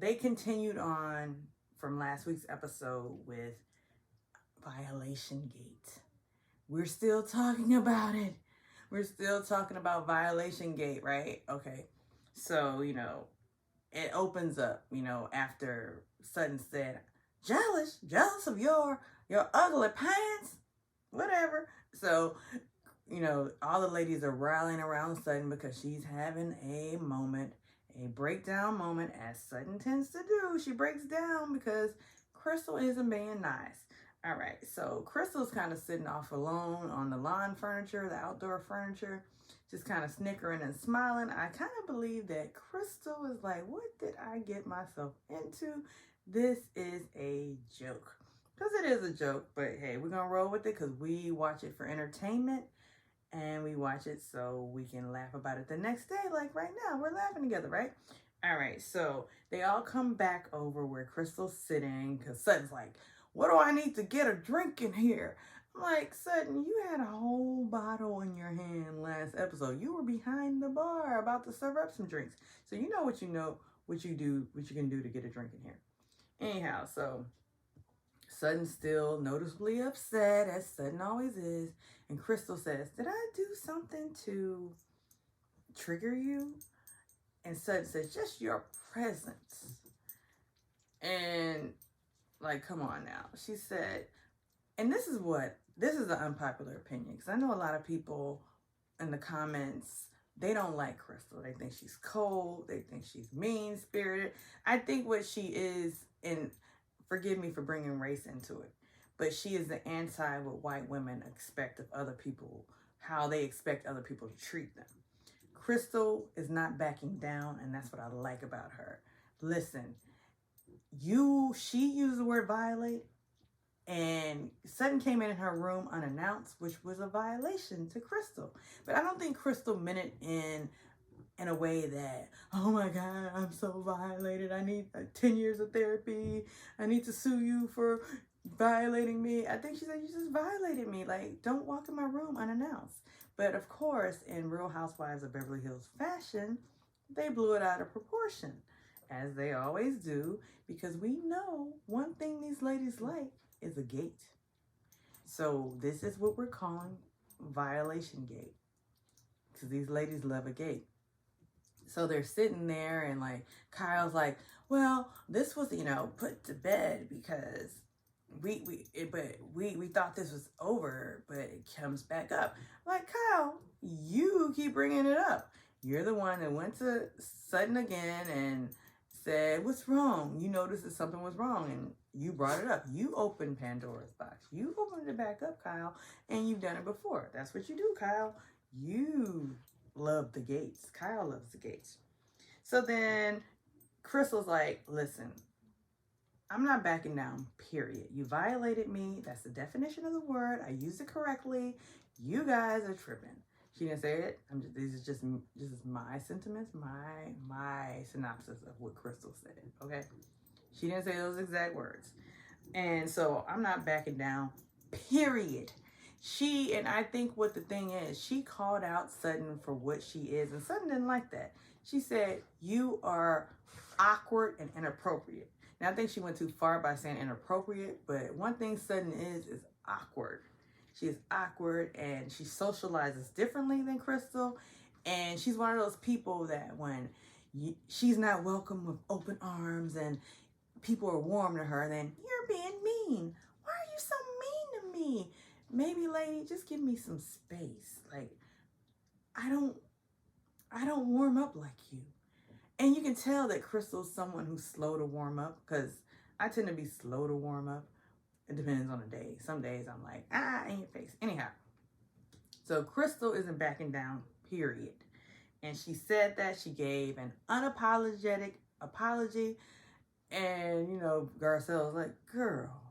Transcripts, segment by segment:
they continued on from last week's episode with Violation Gate. We're still talking about it. We're still talking about Violation Gate, right? Okay. So, it opens up, after Sutton said, jealous of your ugly pants, whatever. So, all the ladies are rallying around Sutton because she's having a moment, a breakdown moment, as Sutton tends to do. She breaks down because Crystal isn't being nice. All right, so Crystal's kind of sitting off alone on the lawn furniture, the outdoor furniture, just kind of snickering and smiling. I kind of believe that Crystal is like, what did I get myself into? This is a joke. Because it is a joke, but hey, we're going to roll with it because we watch it for entertainment and we watch it so we can laugh about it the next day. Like right now, we're laughing together, right? All right, so they all come back over where Crystal's sitting because Sutton's like, what do I need to get a drink in here? I'm like, Sutton, you had a whole bottle in your hand last episode. You were behind the bar about to serve up some drinks. So you know what you can do to get a drink in here. Anyhow, so Sutton's still noticeably upset, as Sutton always is. And Crystal says, did I do something to trigger you? And Sutton says, just your presence. And like, come on now. She said, and this is an unpopular opinion, because I know a lot of people in the comments, they don't like Crystal. They think she's cold. They think she's mean-spirited. I think what she is, and forgive me for bringing race into it, but she is the anti what white women expect of other people, how they expect other people to treat them. Crystal is not backing down, and that's what I like about her. Listen, she used the word violate, and Sutton came in her room unannounced, which was a violation to Crystal. But I don't think Crystal meant it in a way that, oh my God, I'm so violated. I need 10 years of therapy. I need to sue you for violating me. I think she said, you just violated me. Like, don't walk in my room unannounced. But of course, in Real Housewives of Beverly Hills fashion, they blew it out of proportion, as they always do, because we know one thing these ladies like is a gate. So this is what we're calling Violation Gate, because these ladies love a gate. So they're sitting there, and like Kyle's like, well, this was, put to bed because we thought this was over, but it comes back up. Like, Kyle, you keep bringing it up. You're the one that went to Sutton again and said, what's wrong? You noticed that something was wrong, and you brought it up. You opened Pandora's box. You opened it back up, Kyle, and you've done it before. That's what you do, Kyle. You love the gates. Kyle loves the gates. So then Crystal's like, listen, I'm not backing down, period. You violated me. That's the definition of the word. I used it correctly. You guys are tripping. She didn't say it. This is my sentiments, my synopsis of what Crystal said, okay? She didn't say those exact words. And so I'm not backing down, period. And I think what the thing is, she called out Sutton for what she is, and Sutton didn't like that. She said, you are awkward and inappropriate. Now, I think she went too far by saying inappropriate, but one thing Sutton is awkward. She is awkward, and she socializes differently than Crystal, and she's one of those people that when she's not welcome with open arms and people are warm to her, then you're being mean. Why are you so mean to me? Maybe, lady, just give me some space. Like, I don't warm up like you. And you can tell that Crystal's someone who's slow to warm up, because I tend to be slow to warm up. It depends on the day. Some days I'm like, in your face. Anyhow, so Crystal isn't backing down, period. And she said that she gave an unapologetic apology. And, Garcelle's like, girl,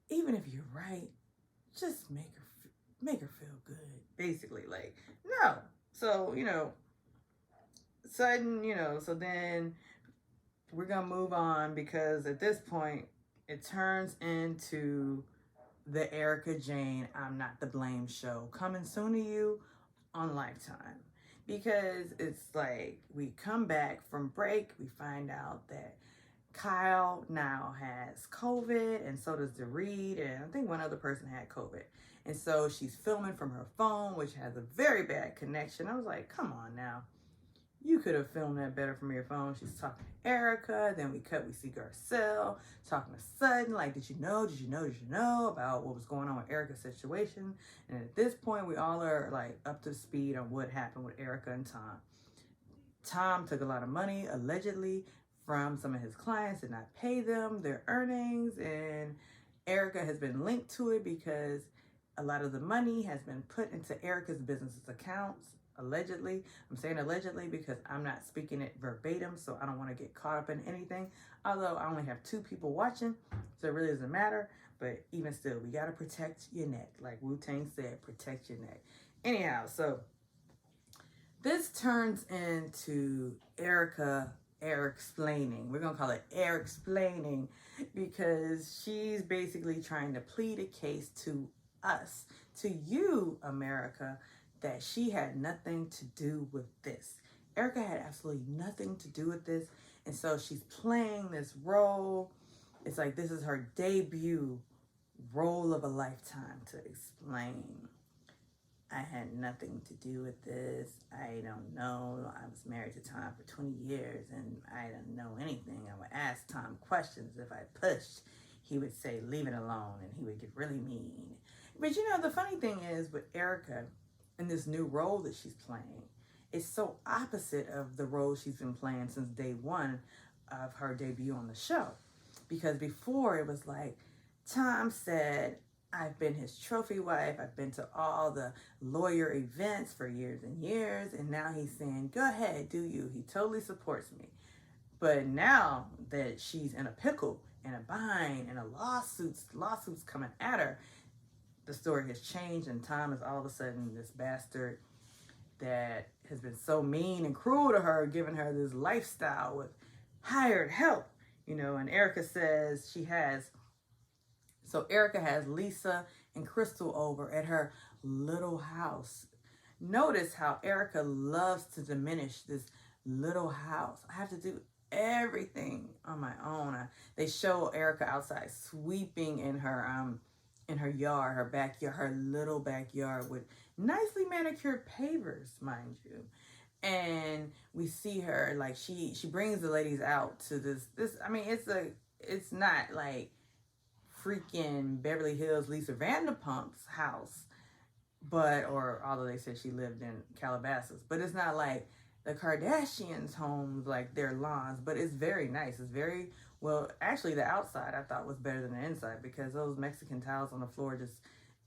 even if you're right, just make her feel good. Basically, like, no. So, Sudden, so then we're going to move on, because at this point, it turns into the Erika Jayne I'm Not to Blame show, coming soon to you on Lifetime. because it's like we come back from break, we find out that Kyle now has COVID, and so does Reed, and I think one other person had COVID. And so she's filming from her phone, which has a very bad connection. I was like, come on now. You could have filmed that better from your phone. She's talking to Erika. Then we see Garcelle talking to Sutton. Like, did you know about what was going on with Erika's situation? And at this point, we all are like up to speed on what happened with Erika and Tom. Tom took a lot of money, allegedly, from some of his clients, did not pay them their earnings. And Erika has been linked to it because a lot of the money has been put into Erika's business's accounts. Allegedly. I'm saying allegedly because I'm not speaking it verbatim, so I don't want to get caught up in anything. Although I only have 2 people watching, so it really doesn't matter. But even still, we got to protect your neck. Like Wu-Tang said, protect your neck. Anyhow, so this turns into Erikasplaining. We're going to call it Erikasplaining because she's basically trying to plead a case to us, to you, America, that she had nothing to do with this. Erika had absolutely nothing to do with this. And so she's playing this role. It's like this is her debut role of a lifetime to explain. I had nothing to do with this. I don't know. I was married to Tom for 20 years and I didn't know anything. I would ask Tom questions. If I pushed, he would say, leave it alone. And he would get really mean. But you know, the funny thing is with Erika, in this new role that she's playing, it's so opposite of the role she's been playing since day one of her debut on the show. Because before it was like, Tom said, I've been his trophy wife, I've been to all the lawyer events for years and years, and now he's saying, go ahead, do you. He totally supports me. But now that she's in a pickle, in a bind, and lawsuits coming at her, the story has changed, and Tom is all of a sudden this bastard that has been so mean and cruel to her, giving her this lifestyle with hired help, you know. And Erika says Erika has Lisa and Crystal over at her little house. Notice how Erika loves to diminish this little house. I have to do everything on my own. They show Erika outside sweeping in her yard, her backyard, her little backyard with nicely manicured pavers, mind you. And we see her, like, she brings the ladies out to this, I mean, it's not like freaking Beverly Hills Lisa Vanderpump's house, or although they said she lived in Calabasas, but it's not like the Kardashians' homes, like their lawns, but it's very nice. It's very, well, actually the outside I thought was better than the inside because those Mexican tiles on the floor just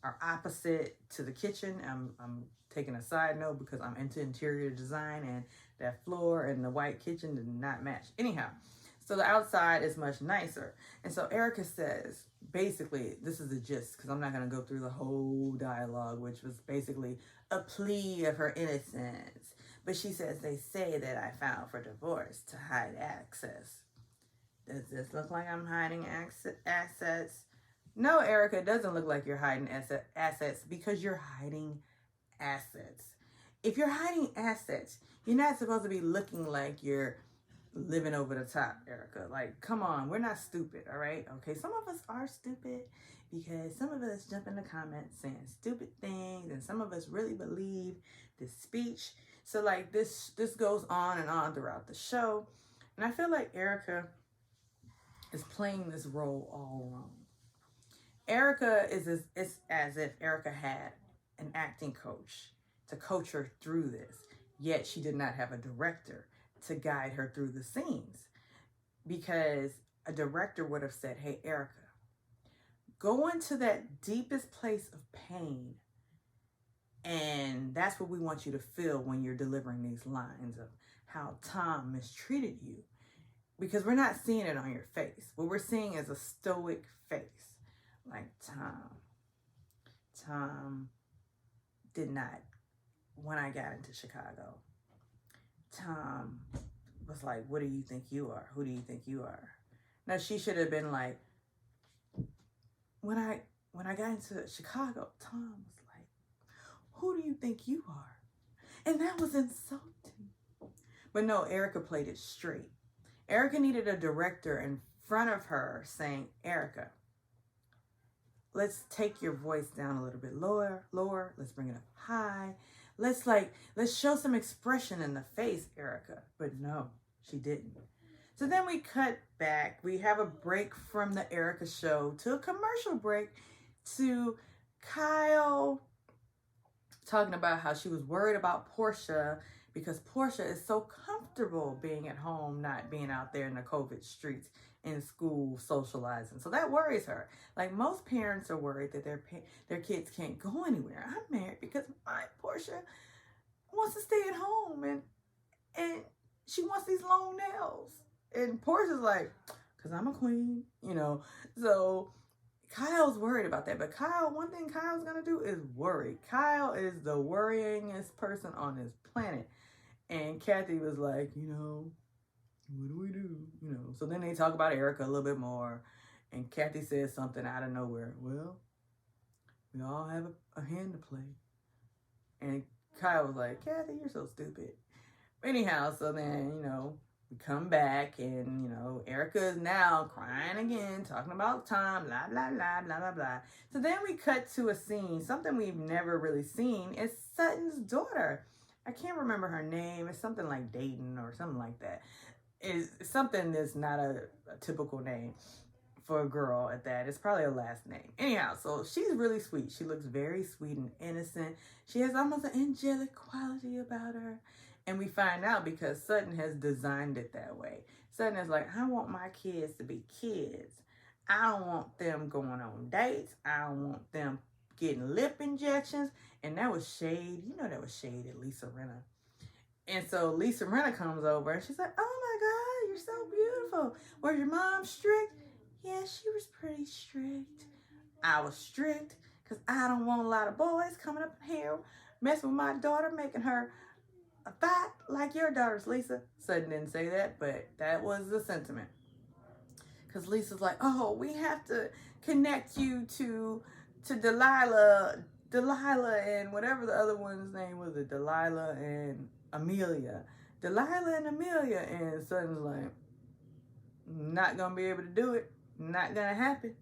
are opposite to the kitchen. I'm taking a side note because I'm into interior design, and that floor and the white kitchen did not match. Anyhow, so the outside is much nicer. And so Erika says, basically, this is the gist, because I'm not going to go through the whole dialogue, which was basically a plea of her innocence. But she says, they say that I filed for divorce to hide access. Does this look like I'm hiding assets? No, Erika, it doesn't look like you're hiding assets because you're hiding assets. If you're hiding assets, you're not supposed to be looking like you're living over the top, Erika. Like, come on, we're not stupid, all right? Okay, some of us are stupid because some of us jump in the comments saying stupid things, and some of us really believe this speech. So, like, this goes on and on throughout the show, and I feel like Erika is playing this role all wrong. Erika it's as if Erika had an acting coach to coach her through this, yet she did not have a director to guide her through the scenes, because a director would have said, hey, Erika, go into that deepest place of pain, and that's what we want you to feel when you're delivering these lines of how Tom mistreated you, because we're not seeing it on your face. What we're seeing is a stoic face. Like, Tom did not, when I got into Chicago, Tom was like, what do you think you are? Who do you think you are? Now, she should have been like, when I got into Chicago, Tom was like, who do you think you are? And that was insulting. But no, Erika played it straight. Erika needed a director in front of her saying, Erika, let's take your voice down a little bit lower. Let's bring it up high. Let's show some expression in the face, Erika. But no, she didn't. So then we cut back. We have a break from the Erika show to a commercial break to Kyle talking about how she was worried about Portia because Portia is so comfortable being at home, not being out there in the COVID streets, in school, socializing. So that worries her. Like most parents are worried that their kids can't go anywhere. I'm married because my Portia wants to stay at home and she wants these long nails. And Portia's like, because I'm a queen, you know. So Kyle's worried about that. But Kyle, one thing Kyle's going to do is worry. Kyle is the worryingest person on this planet. And Kathy was like, you know, what do we do? You know, so then they talk about Erika a little bit more. And Kathy says something out of nowhere. Well, we all have a hand to play. And Kyle was like, Kathy, you're so stupid. Anyhow, so then, you know, we come back and, you know, Erika is now crying again, talking about time, blah, blah, blah, blah, blah, blah. So then we cut to a scene, something we've never really seen. It's Sutton's daughter. I can't remember her name. It's something like Dayton or something like that. It's something that's not a typical name for a girl at that. It's probably a last name. Anyhow, so she's really sweet. She looks very sweet and innocent. She has almost an angelic quality about her. And we find out because Sutton has designed it that way. Sutton is like, I want my kids to be kids. I don't want them going on dates. I don't want them getting lip injections. And that was shade. You know that was shade at Lisa Rinna. And so Lisa Rinna comes over and she's like, oh my God, you're so beautiful. Was your mom strict? Yeah, she was pretty strict. I was strict because I don't want a lot of boys coming up here messing with my daughter, making her a thought like your daughter's, Lisa. Sutton didn't say that, but that was the sentiment. Because Lisa's like, oh, we have to connect you to Delilah and whatever the other one's name was, Delilah and Amelia. Delilah and Amelia. And Sutton's like, not going to be able to do it. Not going to happen.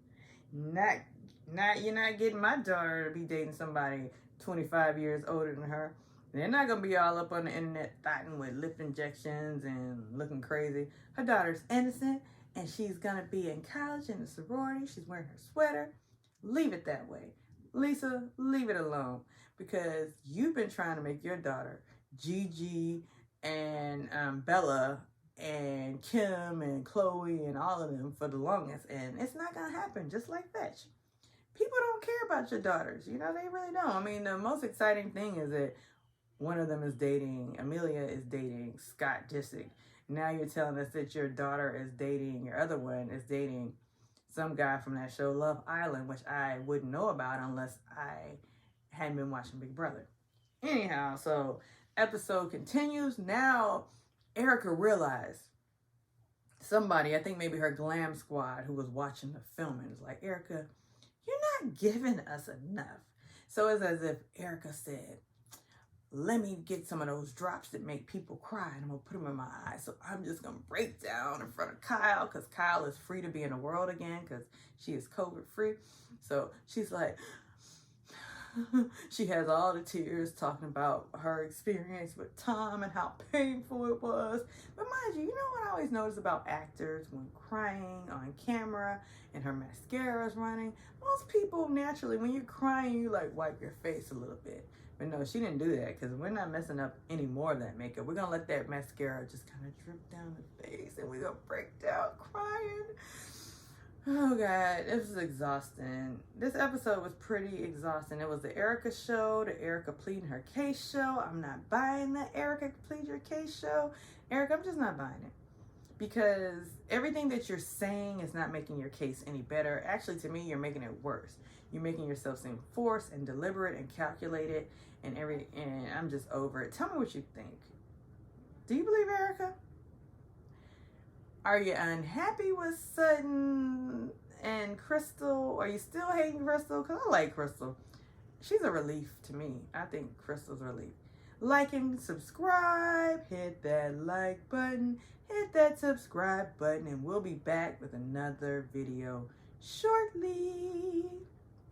You're not getting my daughter to be dating somebody 25 years older than her. They're not going to be all up on the internet fighting with lip injections and looking crazy. Her daughter's innocent, and she's going to be in college in a sorority. She's wearing her sweater. Leave it that way. Lisa, leave it alone. Because you've been trying to make your daughter, Gigi and Bella and Kim and Chloe and all of them for the longest. And it's not going to happen, just like Fetch. People don't care about your daughters. You know, they really don't. I mean, the most exciting thing is that one of them is dating, Amelia is dating Scott Disick. Now you're telling us that your daughter is dating, your other one is dating some guy from that show, Love Island, which I wouldn't know about unless I hadn't been watching Big Brother. Anyhow, so episode continues. Now, Erika realized somebody, I think maybe her glam squad who was watching the filming, is like, Erika, you're not giving us enough. So it's as if Erika said, let me get some of those drops that make people cry and I'm going to put them in my eyes. So I'm just going to break down in front of Kyle because Kyle is free to be in the world again because she is COVID free. So she's like, she has all the tears talking about her experience with Tom and how painful it was. But mind you, you know what I always notice about actors when crying on camera and her mascara is running? Most people naturally, when you're crying, you like wipe your face a little bit. But no, she didn't do that because we're not messing up any more of that makeup. We're going to let that mascara just kind of drip down the face and we're going to break down crying. Oh, God, it was exhausting. This episode was pretty exhausting. It was the Erika show, the Erika pleading her case show. I'm not buying the Erika plead your case show. Erika, I'm just not buying it. Because everything that you're saying is not making your case any better. Actually, to me, you're making it worse. You're making yourself seem forced and deliberate and calculated and I'm just over it. Tell me what you think. Do you believe Erika? Are you unhappy with Sutton and Crystal? Are you still hating Crystal? Because I like Crystal. She's a relief to me. I think Crystal's a relief. like and subscribe. Hit that like button, hit that subscribe button, and we'll be back with another video shortly.